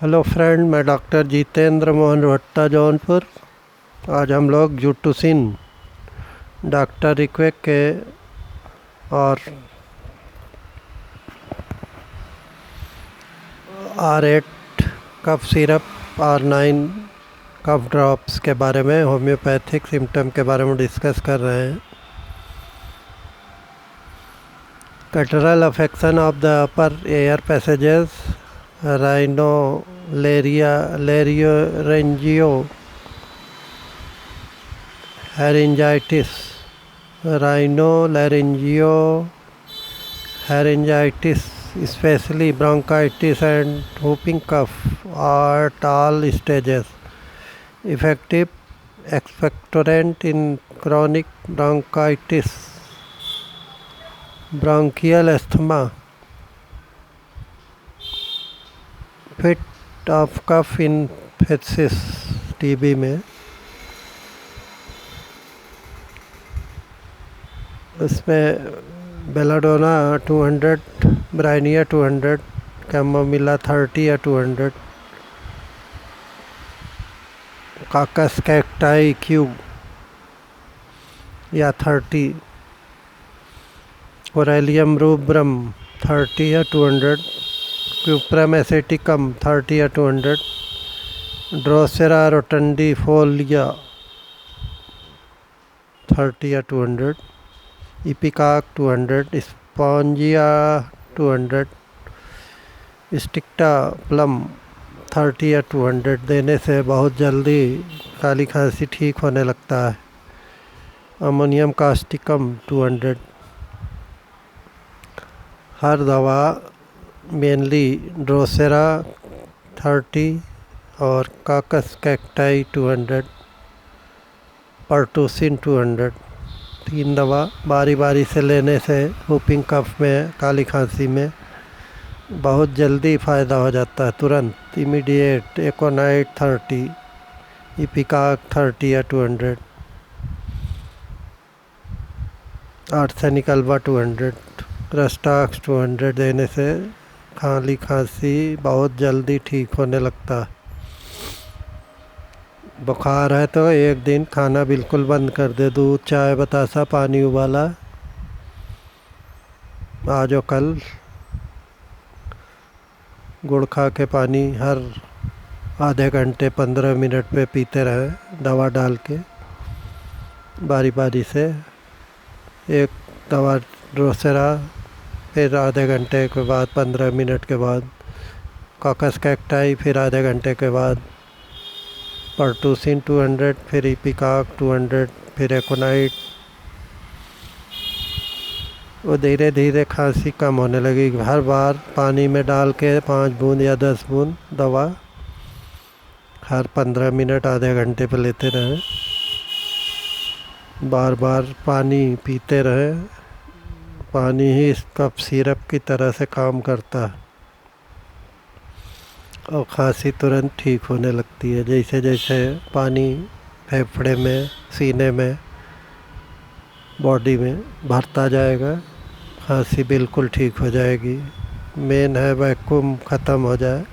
Hello friend, मैं doctor Jitendra Mohan भट्टा जौनपुर। आज हम लोग जूटुसिन डॉक्टर रिक्वेक के और R8 कफ सिरप, R9 कफ ड्रॉप्स के बारे में, होम्योपैथिक सिम्टम के बारे में डिस्कस कर रहे हैं। Guttural affection of the upper air passages, laryngopharyngitis, rhinolaryngiolaryngitis, especially bronchitis and whooping cough at all stages. Effective expectorant in chronic bronchitis, bronchial asthma, fit of cough infectious TB में। उसमें belladonna 200, Bryonia 200, chamomilla 30 या 200, काकस cacti cube या 30, Corallium rubrum 30 या 200, cuprum एसेटिकम 30 या 200, Drosera रोटंडीफोलिया 30 या 200, ipecac 200, Spongia 200, Sticta plum 30 या 200 देने से बहुत जल्दी काली खांसी ठीक होने लगता है। Ammonium causticum 200। हर दवा मेनली ड्रोसेरा 30 और काकस कैक्टाई 200, पर्टुसिन 200। 3 दवा बारी बारी से लेने से whooping कफ में, काली खांसी में बहुत जल्दी फ़ायदा हो जाता है, तुरंत इमीडिएट। एकोनाइट 30, इपिकाक 30 या 200, आर्सेनिक अल्बा 200, क्रस्टाक्स 200 देने से काली खांसी बहुत जल्दी ठीक होने लगता है। बुखार है तो एक दिन खाना बिल्कुल बंद कर दे, दूध, चाय, बतासा, पानी उबाला आज और कल। गुड़ खा के पानी हर आधे घंटे 15 मिनट पे पीते रहें, दवा डाल के बारी बारी से। एक दवा ड्रोसेरा, फिर आधे घंटे के बाद 15 मिनट के बाद काकस कैक्टाई, फिर आधे घंटे के बाद पर्टुसिन 200, फिर इपिकाक 200, फिर एकोनाइट। वो धीरे धीरे खांसी कम होने लगेगी। हर बार पानी में डाल के 5 बूंद या 10 बूंद दवा हर 15 मिनट आधे घंटे पे लेते रहें। बार बार पानी पीते रहें। पानी ही इस कफ सिरप की तरह से काम करता है और खांसी तुरंत ठीक होने लगती है। जैसे जैसे पानी फेफड़े में, सीने में, बॉडी में भरता जाएगा, खांसी बिल्कुल ठीक हो जाएगी। मेन है वैक्यूम ख़त्म हो जाए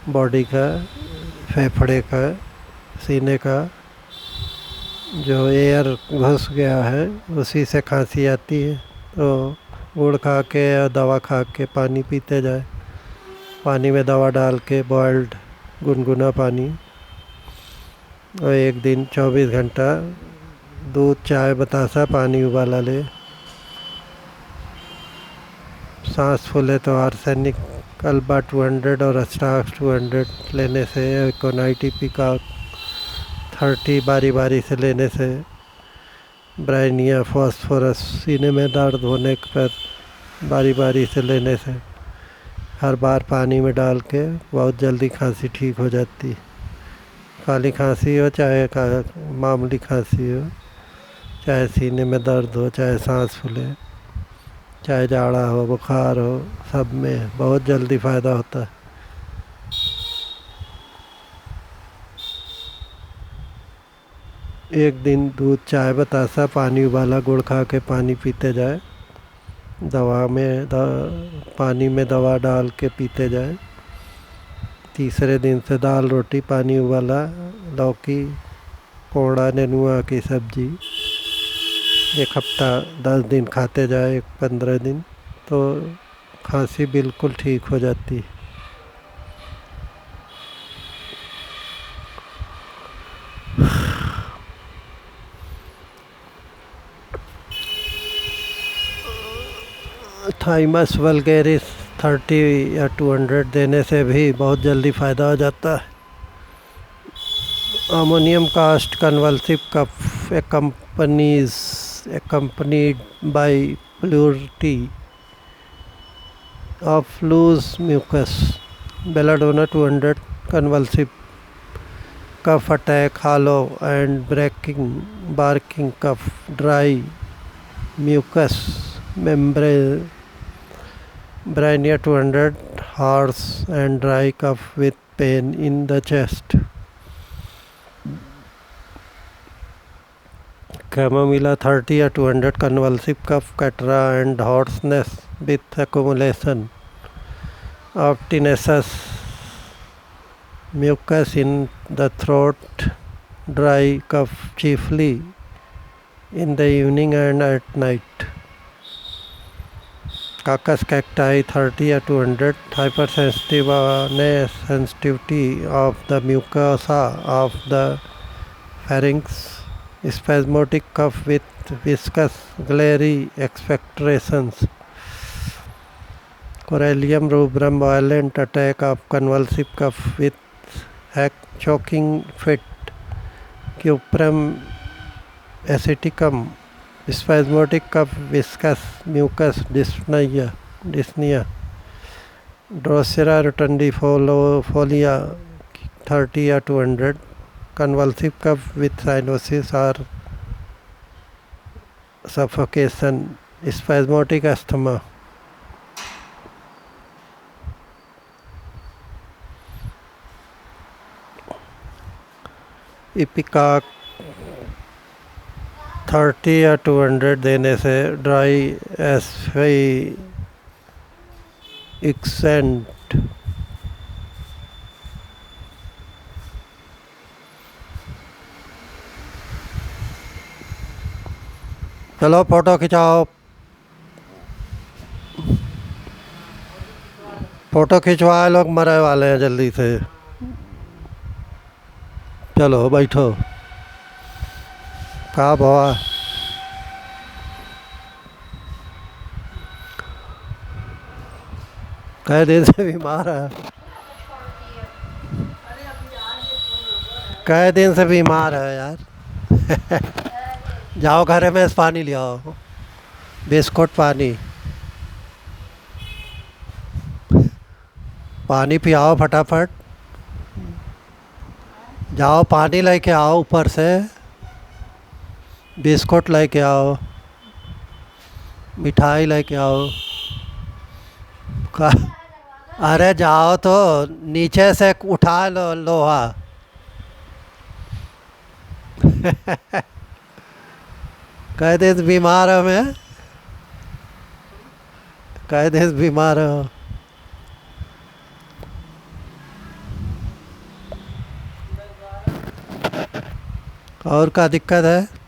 बॉडी का, फेफड़े का, सीने का। जो एयर घुस गया है उसी से खांसी आती है। तो गुड़ खा के या दवा खा के पानी पीते जाए, पानी में दवा डाल के बॉइल्ड गुनगुना पानी। और एक दिन 24 घंटा दूध, चाय, बतासा, पानी उबाला ले। सांस फूले तो आर्सेनिक अल्बा 200 और अस्टाक्स 200 लेने से, एकोनाइट, इपिकाक 30 बारी बारी से लेने से, ब्राइनिया, फॉस्फोरस सीने में दर्द होने पर बारी बारी से लेने से, हर बार पानी में डाल के बहुत जल्दी खांसी ठीक हो जाती। काली खांसी हो चाहे मामूली खांसी हो, चाहे सीने में दर्द हो, चाहे सांस फूले, चाहे जाड़ा हो, बुखार हो, सब में बहुत जल्दी फ़ायदा होता है। एक दिन दूध, चाय, बतासा, पानी उबाला, गुड़ खा के पानी पीते जाए। दवा में पानी में दवा डाल के पीते जाए। तीसरे दिन से दाल रोटी पानी उबाला, लौकी, कोड़ा, नेनुआ की सब्जी। 1 हफ्ता 10 दिन खाते जाए, 15 दिन, तो खांसी बिल्कुल ठीक हो जाती। थाइमस वल्गेरिस 30 या 200 देने से भी बहुत जल्दी फ़ायदा हो जाता है। Ammonium caust convulsive cough accompanied by pleurisy of loose mucus. Belladonna 200 convulsive cough attack, hollow and barking cough, dry mucous membrane. Brania 200 hoarse and dry cough with pain in the chest. Chamomilla 30 or 200 convulsive cough, catarrh and hoarseness with accumulation of tenacious mucus in the throat, dry cough chiefly in the evening and at night. Cactus cacti 30 or 200 hypersensitivity of the mucosa of the pharynx, spasmodic cough with viscous glary expectorations. Corallium rubrum violent attack of convulsive cough with choking fit. Cuprum aceticum spasmodic cough, viscous mucus dyspnea. Drosera rotundifolia 30 or 200 convulsive cough with cyanosis or suffocation, spasmodic asthma. Ipecac 30 या 200 देने से dry accent चलो photo खिंचाओ, photo खिंचवाए, लोग मरे वाले हैं, जल्दी से चलो बैठो। कहाँ भवा कई दिन से बीमार है, कई दिन से बीमार है यार। जाओ घर में पानी ले आओ, बिस्कुट पानी पानी पियाओ फटाफट। जाओ पानी लेके आओ, ऊपर से बिस्कुट लेके आओ, मिठाई लेके आओ। अरे जाओ तो नीचे से उठा लो लोहा। कई दिन बीमार हो, मैं कई दिन बीमार हो। और क्या दिक्कत है?